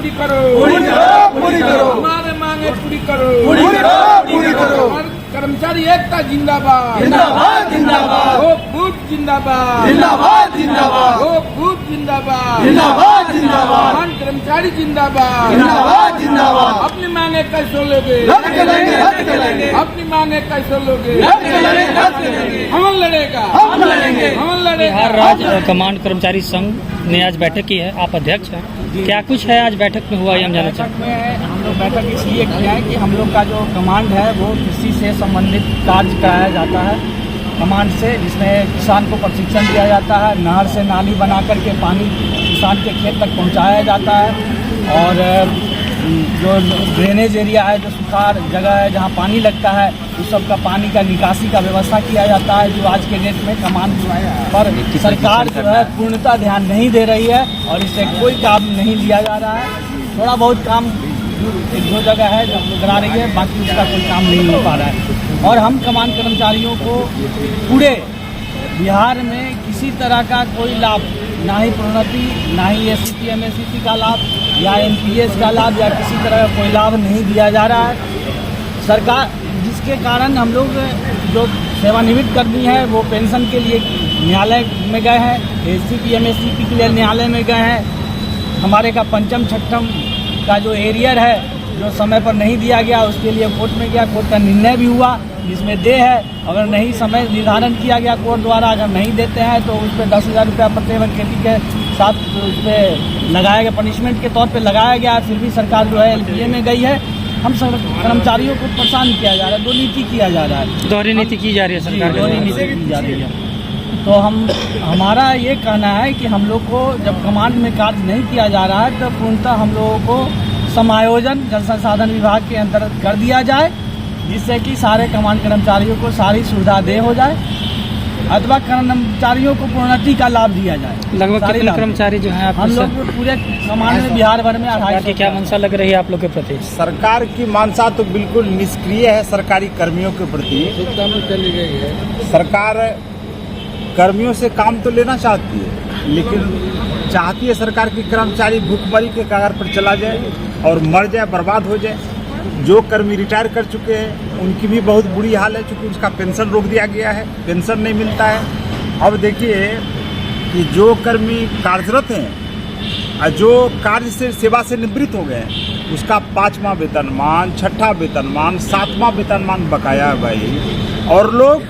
पूरी करो, पूरी करो, हमारे मांगे पूरी करो, पूरी करो। कर्मचारी एकता जिंदाबाद, जिंदाबाद जिंदाबाद, वो बूथ जिंदाबाद, जिंदाबाद जिंदाबाद, वो बूथ जिंदाबाद, जिंदाबाद जिंदाबाद, महान कर्मचारी जिंदाबाद, जिंदाबाद जिंदाबाद। अपनी मांगे कैसे लोगे, रद्द करेंगे, रद्द करेंगे, अपनी मांगे कैसे लोगे, रद्द करेंगे, रद्द करेंगे, हम लड़ेगा, हम लड़ेंगे, हम लड़ेगा। बिहार राज्य कमांड कर्मचारी संघ ने आज बैठक की है, आप अध्यक्ष हैं, क्या कुछ है आज बैठक में हुआ ये हम जानना चाहते हैं। बैठक में हम लोग बैठक इसलिए किया है कि हम लोग का जो कमांड है वो कृषि से संबंधित कार्य कराया जाता है कमांड से, जिसमें किसान को प्रशिक्षण दिया जाता है, नहर से नाली बना करके पानी किसान के खेत तक पहुंचाया जाता है, और जो ड्रेनेज एरिया है, जो सुखाड़ जगह है जहां पानी लगता है, उस सब का पानी का निकासी का व्यवस्था किया जाता है, जो आज के डेट में कमांड पर सरकार जो है पूर्णतः ध्यान नहीं दे रही है और इससे कोई काम नहीं लिया जा रहा है। थोड़ा बहुत काम एक दो जगह है जो करा रही है, बाकी उसका कोई काम नहीं हो पा रहा है। और हम कमांड कर्मचारियों को पूरे बिहार में किसी तरह का कोई लाभ, ना ही प्रोन्नति, ना ही एससीपी एमएससीपी का लाभ या एनपीएस का लाभ या किसी तरह का कोई लाभ नहीं दिया जा रहा है सरकार, जिसके कारण हम लोग जो सेवानिवृत्त कर्मी है वो पेंशन के लिए न्यायालय में गए हैं, एससीपी एमएससीपी के लिए न्यायालय में गए हैं। हमारे का पंचम छठम का जो एरियर है जो समय पर नहीं दिया गया उसके लिए कोर्ट में गया, कोर्ट का निर्णय भी हुआ जिसमें दे है, अगर नहीं समय निर्धारण किया गया कोर्ट द्वारा, अगर नहीं देते हैं तो उस पर 10,000 रुपया प्रति एकड़ खेती के साथ उस पर लगाया गया, पनिशमेंट के तौर पे लगाया गया। फिर भी सरकार जो है एलपीए में गई है। हम सब कर्मचारियों को परेशान किया जा रहा है, दो नीति किया जा रहा है, दोहरी नीति की जा रही है सरकार दोहरी नीति की जा रही है। तो हमारा ये कहना है कि हम लोग को जब कमांड में कार्य नहीं किया जा रहा है तो पूर्णतः हम लोगों को समायोजन जल संसाधन विभाग के अंतर्गत कर दिया जाए, जिससे कि सारे कमांड कर्मचारियों को सारी सुविधा दे हो जाए, अथवा कर्मचारियों को प्रोन्नति का लाभ दिया जाए। लगभग कितने कर्मचारी जो हैं हम लोग पूरे कमांड में बिहार भर में 250 की क्या मंशा लग रही है आप लोग के प्रति। सरकार की मंशा तो बिल्कुल निष्क्रिय है सरकारी कर्मियों के प्रति। चली गई है सरकार कर्मियों से काम तो लेना चाहती है, लेकिन चाहती है सरकार की कर्मचारी भूखमरी के कगार पर चला जाए और मर जाए, बर्बाद हो जाए। जो कर्मी रिटायर कर चुके हैं उनकी भी बहुत बुरी हाल है, चूँकि उसका पेंशन रोक दिया गया है, पेंशन नहीं मिलता है। अब देखिए कि जो कर्मी कार्यरत हैं और जो कार्य से सेवा से निवृत्त हो गए हैं उसका 5वां वेतनमान, 6ठा वेतनमान, 7वां वेतनमान बकाया है भाई। और लोग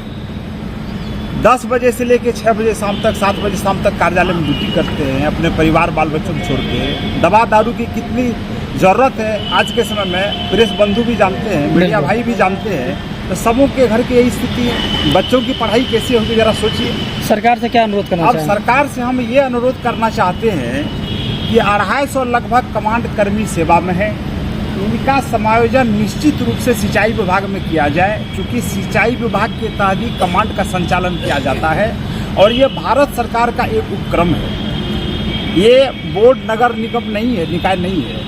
10 बजे से लेकर 6 बजे शाम तक, 7 बजे शाम तक कार्यालय में ड्यूटी करते हैं अपने परिवार बाल बच्चों को छोड़ के। दवा दारू की कितनी ज़रूरत है आज के समय में, प्रेस बंधु भी जानते हैं, मीडिया भाई भी जानते हैं। तो सबों के घर की यही स्थिति है, बच्चों की पढ़ाई कैसी होगी जरा सोचिए। सरकार से क्या अनुरोध करना अब चाहेंगे? सरकार से हम ये अनुरोध करना चाहते हैं कि 250 लगभग कमांड कर्मी सेवा में है, इनका समायोजन निश्चित रूप से सिंचाई विभाग में किया जाए, क्योंकि सिंचाई विभाग के तहत ही कमांड का संचालन किया जाता है और ये भारत सरकार का एक उपक्रम है। ये बोर्ड नगर निगम नहीं है, निकाय नहीं है,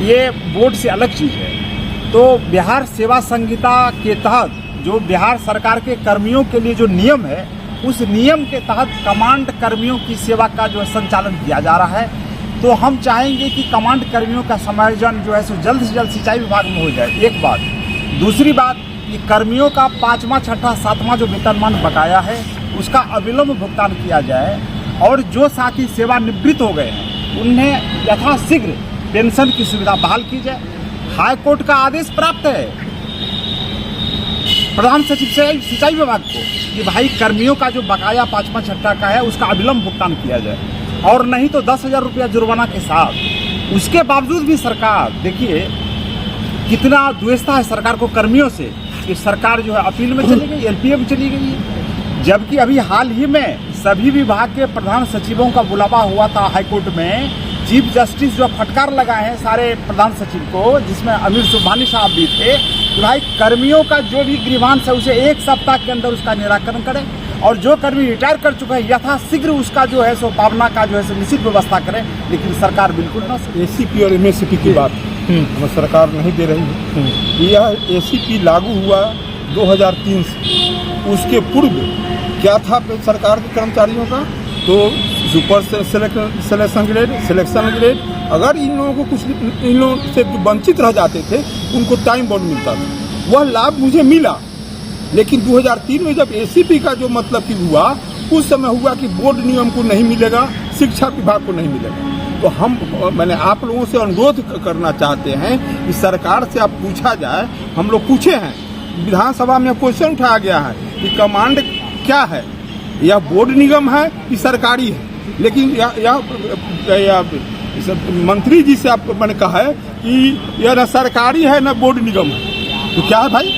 ये बोर्ड से अलग चीज़ है। तो बिहार सेवा संहिता के तहत जो बिहार सरकार के कर्मियों के लिए जो नियम है, उस नियम के तहत कमांड कर्मियों की सेवा का जो संचालन किया जा रहा है। तो हम चाहेंगे कि कमांड कर्मियों का समायोजन जो है सो जल्द से जल्द सिंचाई विभाग में हो जाए, एक बात। दूसरी बात कि कर्मियों का 5वां, 6ठा, 7वां जो वेतनमान बकाया है उसका अविलंब भुगतान किया जाए, और जो साथी सेवानिवृत्त हो गए हैं उन्हें यथाशीघ्र पेंशन की सुविधा बहाल की जाए। हाई कोर्ट का आदेश प्राप्त है प्रधान सचिव से सिंचाई विभाग को कि भाई कर्मियों का जो बकाया 5वां, 6ठा का है उसका अविलंब भुगतान किया जाए, और नहीं तो 10,000 रुपया जुर्माना के साथ। उसके बावजूद भी सरकार, देखिए कितना द्वेषता है सरकार को कर्मियों से, कि सरकार जो है अपील में चली गई, एलपीए में चली गई है। जबकि अभी हाल ही में सभी विभाग के प्रधान सचिवों का बुलावा हुआ था हाईकोर्ट में, चीफ जस्टिस जो फटकार लगाए हैं सारे प्रधान सचिव को, जिसमें अमीर सुबहानी साहब भी थे, कि भाई कर्मियों का जो भी ग्रीवांस है उसे 1 सप्ताह के अंदर उसका निराकरण करें, और जो कर्मी रिटायर कर चुके हैं यथाशीघ्र उसका जो है सो पावना का जो है सो निश्चित व्यवस्था करें। लेकिन सरकार बिल्कुल ना, एसीपी और एमएससीपी की बात हमें सरकार नहीं दे रही है। यह एसीपी लागू हुआ 2003 से, उसके पूर्व क्या था सरकार के कर्मचारियों का, तो सुपर सिलेक्शन ग्रेड, अगर इन लोगों को कुछ इन लोगों से वंचित रह जाते थे उनको टाइम बॉन्ड मिलता था, वह लाभ मुझे मिला। लेकिन 2003 में जब एसीपी का जो मतलब कि हुआ, उस समय हुआ कि बोर्ड निगम को नहीं मिलेगा, शिक्षा विभाग को नहीं मिलेगा। तो मैंने आप लोगों से अनुरोध करना चाहते हैं कि सरकार से आप पूछा जाए, हम लोग पूछे हैं, विधानसभा में क्वेश्चन उठाया गया है कि कमांड क्या है, यह बोर्ड निगम है कि सरकारी है। लेकिन यह मंत्री जी से आप मैंने कहा है कि यह न सरकारी है न बोर्ड निगम है। तो क्या है भाई,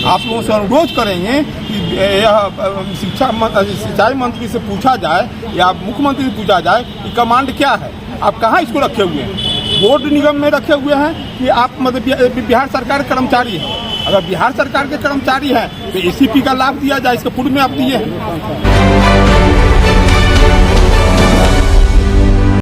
आप लोगों से अनुरोध करेंगे कि यह सिंचाई मंत्री से पूछा जाए या मुख्यमंत्री से पूछा जाए कि कमांड क्या है, आप कहाँ इसको रखे हुए हैं, बोर्ड निगम में रखे हुए हैं कि आप मतलब बिहार सरकार के कर्मचारी हैं। अगर बिहार सरकार के कर्मचारी हैं तो एसीपी का लाभ दिया जाए, इसके पूर्व में आप दिए हैं।